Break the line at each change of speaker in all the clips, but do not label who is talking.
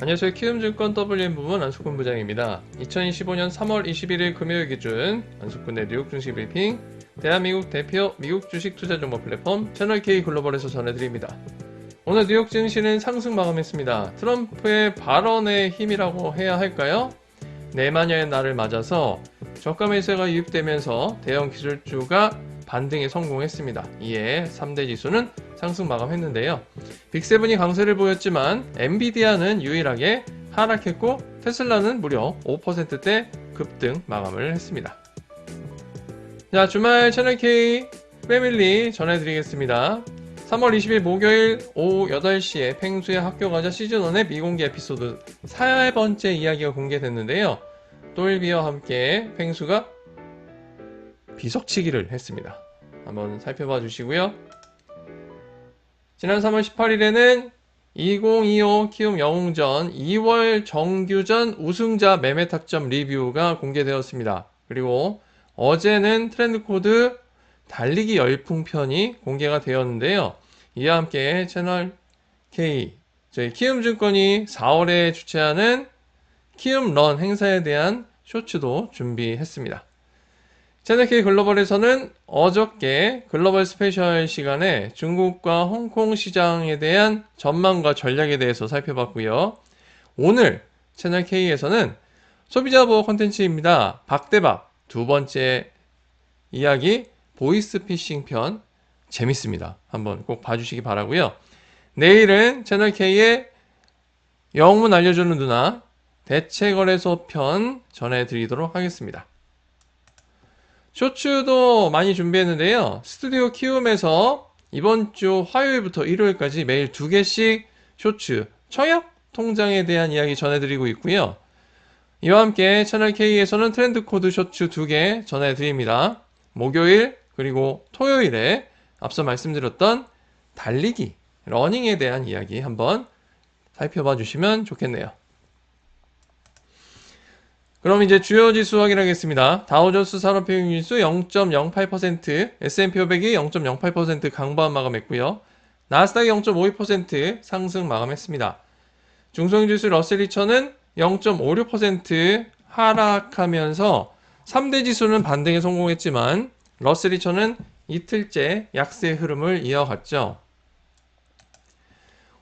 안녕하세요. 키움증권 WM 부문 안숙근 부장입니다. 2025년 3월 21일 금요일 기준 안숙근 의 뉴욕 증시 브리핑, 대한민국 대표 미국 주식 투자 정보 플랫폼 채널K 글로벌에서 전해드립니다. 오늘 뉴욕 증시는 상승 마감했습니다. 트럼프의 발언의 힘이라고 해야 할까요? 내마녀의 날을 맞아서 저가 매수가 유입되면서 대형 기술주가 반등에 성공했습니다. 이에 3대 지수는 상승 마감했는데요. 빅7이 강세를 보였지만 엔비디아는 유일하게 하락했고 테슬라는 무려 5%대 급등 마감을 했습니다. 자, 주말 채널K 패밀리 전해드리겠습니다. 3월 20일 목요일 오후 8시에 펭수의 학교가자 시즌1의 미공개 에피소드 4번째 이야기가 공개됐는데요. 똘비와 함께 펭수가 비석치기를 했습니다. 한번 살펴봐 주시고요. 지난 3월 18일에는 2025 키움 영웅전 2월 정규전 우승자 매매 타점 리뷰가 공개되었습니다. 그리고 어제는 트렌드 코드 달리기 열풍편이 공개가 되었는데요. 이와 함께 채널 K, 저희 키움증권이 4월에 주최하는 키움런 행사에 대한 쇼츠도 준비했습니다. 채널K 글로벌에서는 어저께 글로벌 스페셜 시간에 중국과 홍콩 시장에 대한 전망과 전략에 대해서 살펴봤고요. 오늘 채널K에서는 소비자 보호 콘텐츠입니다. 박대박 두 번째 이야기 보이스피싱 편 재밌습니다. 한번 꼭 봐주시기 바라고요. 내일은 채널K의 영문 알려주는 누나 대체거래소 편 전해드리도록 하겠습니다. 쇼츠도 많이 준비했는데요. 스튜디오 키움에서 이번 주 화요일부터 일요일까지 매일 2개씩 쇼츠, 청약 통장에 대한 이야기 전해드리고 있고요. 이와 함께 채널K에서는 트렌드 코드 쇼츠 2개 전해드립니다. 목요일 그리고 토요일에 앞서 말씀드렸던 달리기, 러닝에 대한 이야기 한번 살펴봐 주시면 좋겠네요. 그럼 이제 주요 지수 확인하겠습니다. 다우존스 산업평균지수 0.08%, S&P 500이 0.08% 강보한 마감했고요. 나스닥이 0.52% 상승 마감했습니다. 중소형지수 러셀 2000은 0.56% 하락하면서 3대 지수는 반등에 성공했지만 러셀 2000은 이틀째 약세 흐름을 이어갔죠.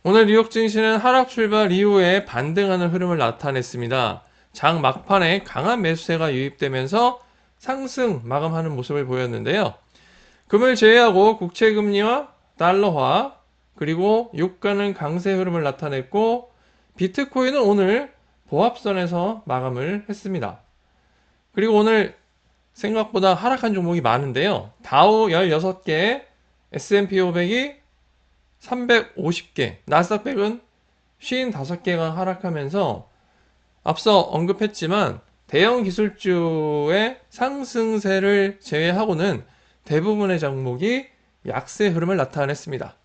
오늘 뉴욕 증시는 하락 출발 이후에 반등하는 흐름을 나타냈습니다. 장 막판에 강한 매수세가 유입되면서 상승 마감하는 모습을 보였는데요. 금을 제외하고 국채금리와 달러화 그리고 유가는 강세 흐름을 나타냈고 비트코인은 오늘 보합선에서 마감을 했습니다. 그리고 오늘 생각보다 하락한 종목이 많은데요. 다우 16개, S&P 500이 350개, 나스닥 100은 55개가 하락하면서 앞서 언급했지만 대형 기술주의 상승세를 제외하고는 대부분의 종목이 약세 흐름을 나타냈습니다.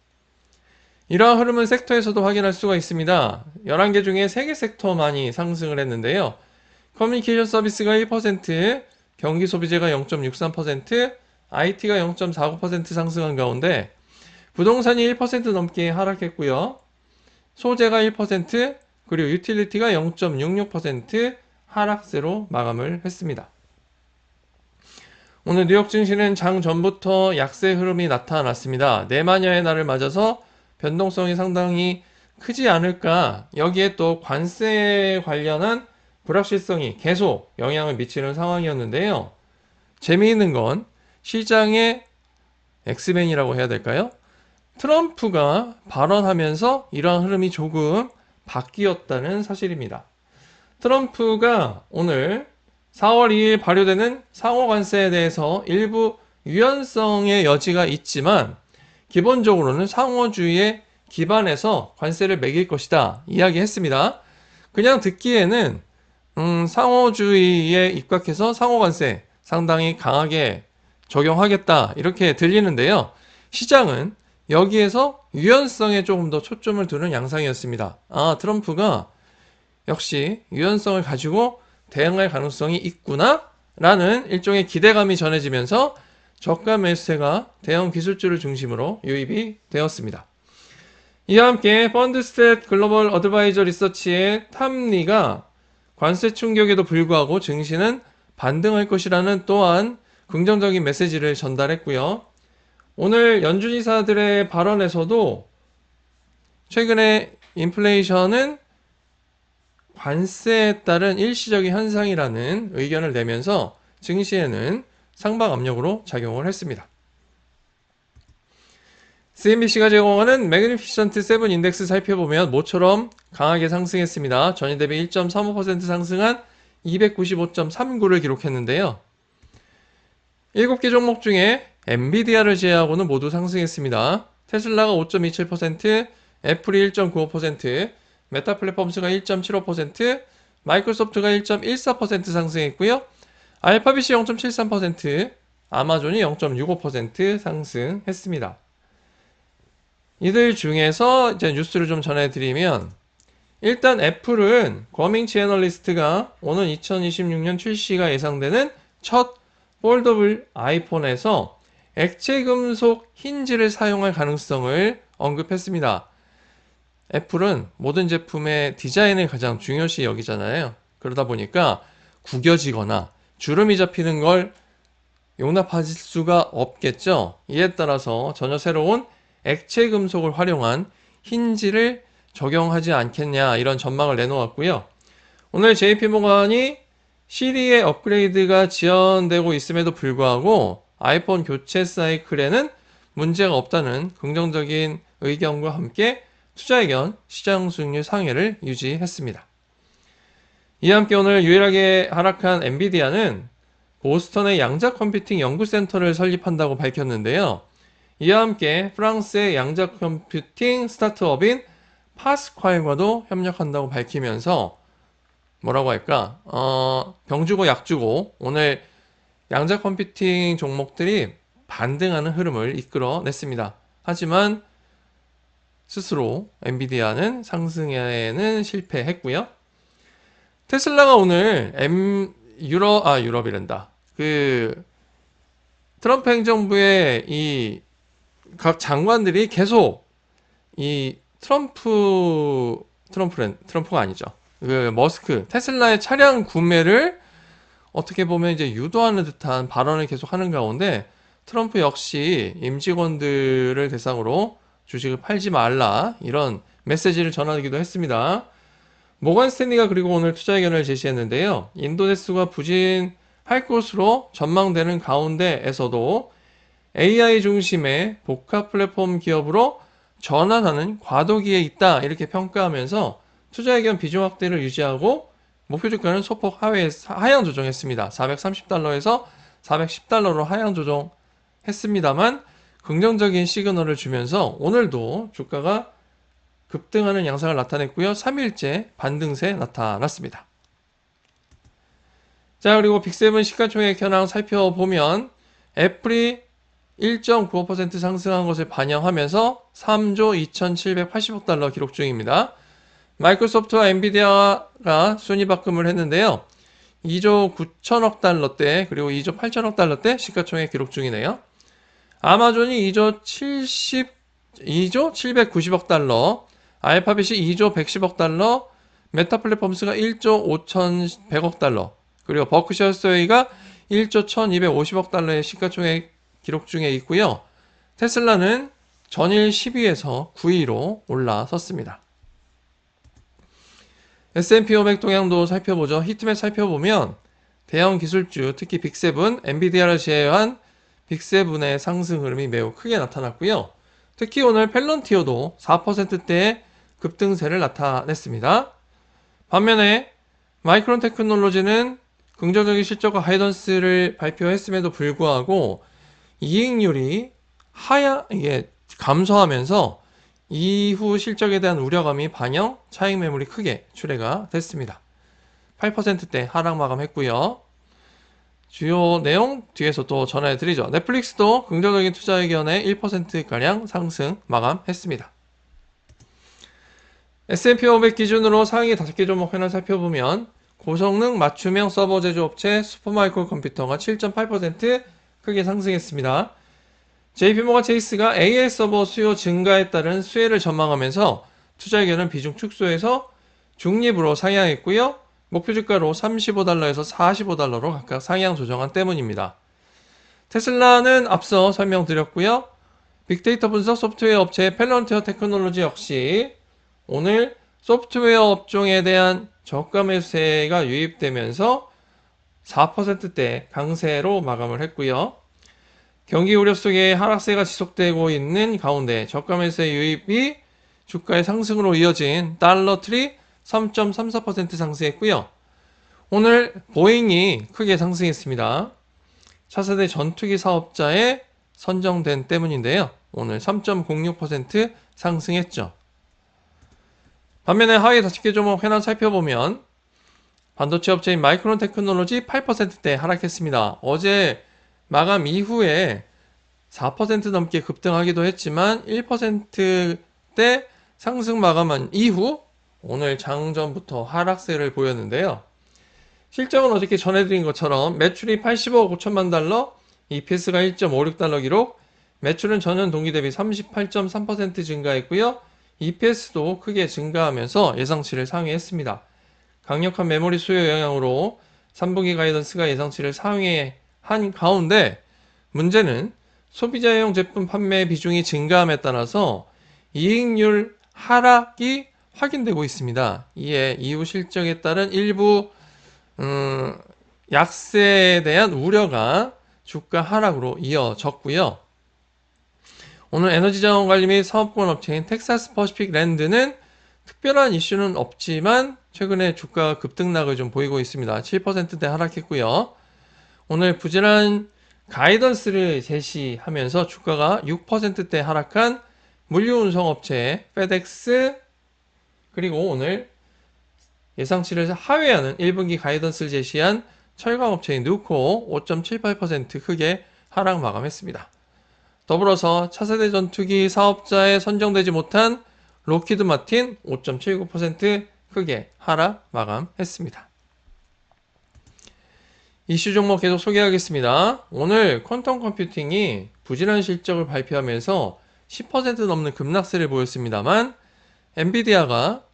이러한 흐름은 섹터에서도 확인할 수가 있습니다. 11개 중에 3개 섹터만이 상승을 했는데요. 커뮤니케이션 서비스가 1%, 경기 소비재가 0.63%, IT가 0.49% 상승한 가운데 부동산이 1% 넘게 하락했고요. 소재가 1%, 그리고 유틸리티가 0.66% 하락세로 마감을 했습니다. 오늘 뉴욕 증시는 장 전부터 약세 흐름이 나타났습니다. 내마녀의 날을 맞아서 변동성이 상당히 크지 않을까, 여기에 또 관세에 관련한 불확실성이 계속 영향을 미치는 상황이었는데요. 재미있는 건 시장의 엑스맨이라고 해야 될까요? 트럼프가 발언하면서 이러한 흐름이 조금 바뀌었다는 사실입니다. 트럼프가 오늘 4월 2일 발효되는 상호관세에 대해서 일부 유연성의 여지가 있지만 기본적으로는 상호주의에 기반해서 관세를 매길 것이다 이야기했습니다. 그냥 듣기에는 상호주의에 입각해서 상호관세 상당히 강하게 적용하겠다 이렇게 들리는데요. 시장은 여기에서 유연성에 조금 더 초점을 두는 양상이었습니다. 트럼프가 역시 유연성을 가지고 대응할 가능성이 있구나 라는 일종의 기대감이 전해지면서 저가 매수세가 대형 기술주를 중심으로 유입이 되었습니다. 이와 함께 펀드스탯 글로벌 어드바이저 리서치의 탐리가 관세 충격에도 불구하고 증시는 반등할 것이라는 또한 긍정적인 메시지를 전달했고요. 오늘 연준이사들의 발언에서도 최근에 인플레이션은 관세에 따른 일시적인 현상이라는 의견을 내면서 증시에는 상방 압력으로 작용을 했습니다. CNBC가 제공하는 매그니피션트 7 인덱스 살펴보면 모처럼 강하게 상승했습니다. 전일 대비 1.35% 상승한 295.39를 기록했는데요. 7개 종목 중에 엔비디아를 제외하고는 모두 상승했습니다. 테슬라가 5.27%, 애플이 1.95%, 메타 플랫폼스가 1.75%, 마이크로소프트가 1.14% 상승했고요. 알파빗이 0.73%, 아마존이 0.65% 상승했습니다. 이들 중에서 이제 뉴스를 좀 전해드리면, 일단 애플은 거밍치 애널리스트가 오는 2026년 출시가 예상되는 첫 폴더블 아이폰에서 액체 금속 힌지를 사용할 가능성을 언급했습니다. 애플은 모든 제품의 디자인을 가장 중요시 여기잖아요. 그러다 보니까 구겨지거나 주름이 잡히는 걸 용납하실 수가 없겠죠. 이에 따라서 전혀 새로운 액체 금속을 활용한 힌지를 적용하지 않겠냐, 이런 전망을 내놓았고요. 오늘 JP모건이 시리의 업그레이드가 지연되고 있음에도 불구하고 아이폰 교체 사이클에는 문제가 없다는 긍정적인 의견과 함께 투자 의견, 시장 수익률 상회를 유지했습니다. 이와 함께 오늘 유일하게 하락한 엔비디아는 보스턴의 양자 컴퓨팅 연구센터를 설립한다고 밝혔는데요. 이와 함께 프랑스의 양자 컴퓨팅 스타트업인 파스퀄과도 협력한다고 밝히면서 뭐라고 할까? 병주고 약주고 오늘 양자 컴퓨팅 종목들이 반등하는 흐름을 이끌어냈습니다. 하지만 스스로 엔비디아는 상승에는 실패했고요. 테슬라가 오늘 유럽이란다. 트럼프 행정부의 이 각 장관들이 계속 이 트럼프가 아니죠. 머스크, 테슬라의 차량 구매를 어떻게 보면 이제 유도하는 듯한 발언을 계속 하는 가운데 트럼프 역시 임직원들을 대상으로 주식을 팔지 말라, 이런 메시지를 전하기도 했습니다. 모건 스탠리가 그리고 오늘 투자 의견을 제시했는데요. 인도네스가 부진할 것으로 전망되는 가운데에서도 AI 중심의 복합 플랫폼 기업으로 전환하는 과도기에 있다, 이렇게 평가하면서 투자 의견 비중 확대를 유지하고 목표 주가는 소폭 하향 조정했습니다. 430달러에서 410달러로 하향 조정했습니다만 긍정적인 시그널을 주면서 오늘도 주가가 급등하는 양상을 나타냈고요. 3일째 반등세 나타났습니다. 자, 그리고 빅7 시가총액 현황 살펴보면 애플이 1.95% 상승한 것을 반영하면서 3조 2,780억 달러 기록 중입니다. 마이크로소프트와 엔비디아가 순위바꿈을 했는데요. 2조 9천억 달러대 그리고 2조 8천억 달러대 시가총액 기록 중이네요. 아마존이 2조 790억 달러, 알파빗이 2조 110억 달러, 메타 플랫폼스가 1조 5,100억 달러, 그리고 버크셔 하사웨이가 1조 1,250억 달러의 시가총액 기록 중에 있고요. 테슬라는 전일 10위에서 9위로 올라섰습니다. S&P 500 동향도 살펴보죠. 히트맵 살펴보면 대형 기술주, 특히 빅7, 엔비디아를 제외한 빅7의 상승 흐름이 매우 크게 나타났고요. 특히 오늘 펠런티어도 4%대의 급등세를 나타냈습니다. 반면에 마이크론 테크놀로지는 긍정적인 실적과 가이던스를 발표했음에도 불구하고 이익률이 감소하면서 이후 실적에 대한 우려감이 반영, 차익 매물이 크게 출회가 됐습니다. 8%대 하락 마감했고요. 주요 내용 뒤에서 또 전해드리죠. 넷플릭스도 긍정적인 투자 의견에 1%가량 상승 마감했습니다. S&P 500 기준으로 상위 5개 종목 현황 살펴보면 고성능 맞춤형 서버 제조업체 슈퍼마이크로 컴퓨터가 7.8% 크게 상승했습니다. JP모건 체이스가 AI 서버 수요 증가에 따른 수혜를 전망하면서 투자 의견은 비중 축소해서 중립으로 상향했고요. 목표 주가로 35달러에서 45달러로 각각 상향 조정한 때문입니다. 테슬라는 앞서 설명드렸고요. 빅데이터 분석 소프트웨어 업체 펠런티어 테크놀로지 역시 오늘 소프트웨어 업종에 대한 저가 매수세가 유입되면서 4%대 강세로 마감을 했고요. 경기 우려 속에 하락세가 지속되고 있는 가운데 저가 매수세 유입이 주가의 상승으로 이어진 달러트리 3.34% 상승했고요. 오늘 보잉이 크게 상승했습니다. 차세대 전투기 사업자에 선정된 때문인데요. 오늘 3.06% 상승했죠. 반면에 하위 5개 종목 현황 살펴보면 반도체 업체인 마이크론 테크놀로지 8%대 하락했습니다. 어제 마감 이후에 4% 넘게 급등하기도 했지만 1%대 상승 마감한 이후 오늘 장전부터 하락세를 보였는데요. 실적은 어저께 전해드린 것처럼 매출이 85억 5천만 달러, EPS가 1.56달러 기록, 매출은 전년 동기 대비 38.3% 증가했고요. EPS도 크게 증가하면서 예상치를 상회했습니다. 강력한 메모리 수요 영향으로 3분기 가이던스가 예상치를 상회한 가운데 문제는 소비자용 제품 판매 비중이 증가함에 따라서 이익률 하락이 확인되고 있습니다. 이에 이후 실적에 따른 일부 약세에 대한 우려가 주가 하락으로 이어졌고요. 오늘 에너지자원 관리 및 사업권 업체인 텍사스 퍼시픽 랜드는 특별한 이슈는 없지만 최근에 주가 급등락을 좀 보이고 있습니다. 7%대 하락했고요. 오늘 부진한 가이던스를 제시하면서 주가가 6%대 하락한 물류운송업체 페덱스, 그리고 오늘 예상치를 하회하는 1분기 가이던스를 제시한 철강업체인 누코 5.78% 크게 하락 마감했습니다. 더불어서 차세대 전투기 사업자에 선정되지 못한 록히드 마틴 5.79% 크게 하락 마감했습니다. 이슈 종목 계속 소개하겠습니다. 오늘 퀀텀 컴퓨팅이 부진한 실적을 발표하면서 10% 넘는 급락세를 보였습니다만 엔비디아가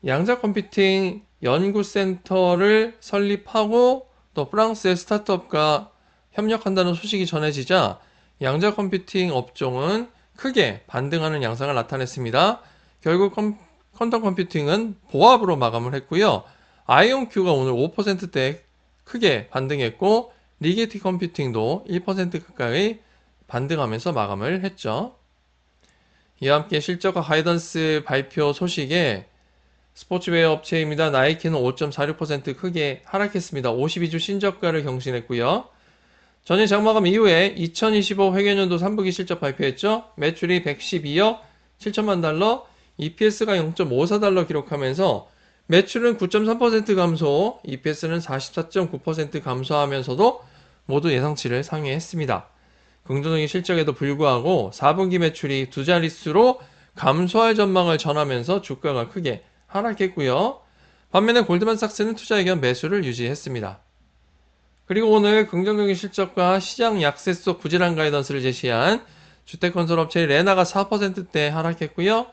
양자 컴퓨팅 연구센터를 설립하고 또 프랑스의 스타트업과 협력한다는 소식이 전해지자 양자 컴퓨팅 업종은 크게 반등하는 양상을 나타냈습니다. 결국 퀀텀 컴퓨팅은 보합으로 마감을 했고요. 아이온큐가 오늘 5%대 크게 반등했고 리게티 컴퓨팅도 1% 가까이 반등하면서 마감을 했죠. 이와 함께 실적과 가이던스 발표 소식에 스포츠웨어 업체입니다. 나이키는 5.46% 크게 하락했습니다. 52주 신저가를 경신했고요. 전일 장마감 이후에 2025 회계연도 3분기 실적 발표했죠. 매출이 112억 7천만 달러, EPS가 0.54달러 기록하면서 매출은 9.3% 감소, EPS는 44.9% 감소하면서도 모두 예상치를 상회했습니다. 긍정적인 실적에도 불구하고 4분기 매출이 두 자릿수로 감소할 전망을 전하면서 주가가 크게 하락했고요. 반면에 골드만삭스는 투자 의견 매수를 유지했습니다. 그리고 오늘 긍정적인 실적과 시장 약세 속 부진한 가이던스를 제시한 주택건설업체 레나가 4%대 하락했고요.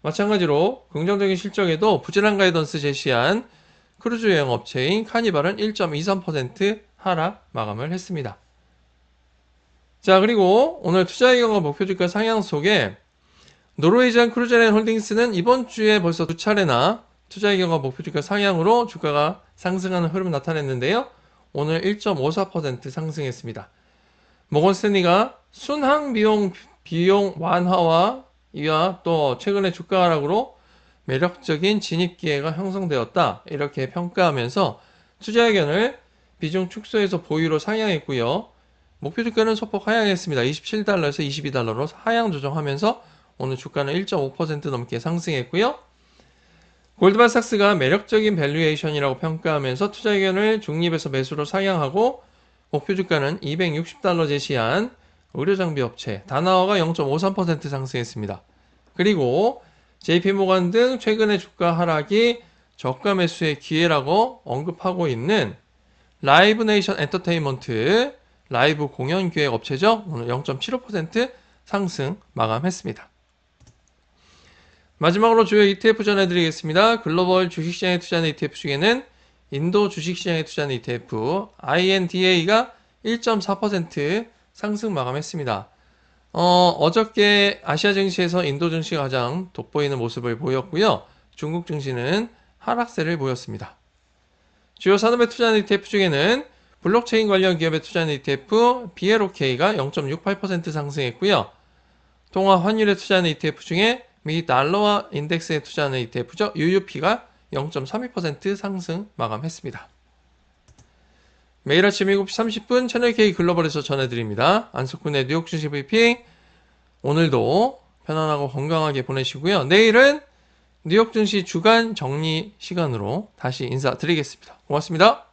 마찬가지로 긍정적인 실적에도 부진한 가이던스 제시한 크루즈 여행 업체인 카니발은 1.23% 하락 마감을 했습니다. 자, 그리고 오늘 투자 의견과 목표 주가 상향 속에 노르웨이전 크루즈라인 홀딩스는 이번 주에 벌써 두 차례나 투자 의견과 목표 주가 상향으로 주가가 상승하는 흐름을 나타냈는데요. 오늘 1.54% 상승했습니다. 모건스탠리가 순항 비용 완화와 이와 또 최근의 주가 하락으로 매력적인 진입 기회가 형성되었다, 이렇게 평가하면서 투자 의견을 비중 축소해서 보유로 상향했고요. 목표 주가는 소폭 하향했습니다. 27달러에서 22달러로 하향 조정하면서 오늘 주가는 1.5% 넘게 상승했고요. 골드만삭스가 매력적인 밸류에이션이라고 평가하면서 투자 의견을 중립에서 매수로 상향하고 목표 주가는 260달러 제시한 의료장비 업체 다나와가 0.53% 상승했습니다. 그리고 JP모건 등 최근의 주가 하락이 저가 매수의 기회라고 언급하고 있는 라이브네이션 엔터테인먼트 라이브 공연 기획 업체죠. 오늘 0.75% 상승 마감했습니다. 마지막으로 주요 ETF 전해드리겠습니다. 글로벌 주식시장에 투자하는 ETF 중에는 인도 주식시장에 투자하는 ETF INDA가 1.4% 상승 마감했습니다. 어저께 아시아 증시에서 인도 증시가 가장 돋보이는 모습을 보였고요. 중국 증시는 하락세를 보였습니다. 주요 산업에 투자하는 ETF 중에는 블록체인 관련 기업에 투자하는 ETF BLOK가 0.68% 상승했고요. 통화 환율에 투자하는 ETF 중에 미 달러화 인덱스에 투자하는 ETF죠. UUP가 0.32% 상승 마감했습니다. 매일 아침 7시 30분 채널K 글로벌에서 전해드립니다. 안석훈의 뉴욕 주식 브리핑 오늘도 편안하고 건강하게 보내시고요. 내일은 뉴욕 증시 주간 정리 시간으로 다시 인사드리겠습니다. 고맙습니다.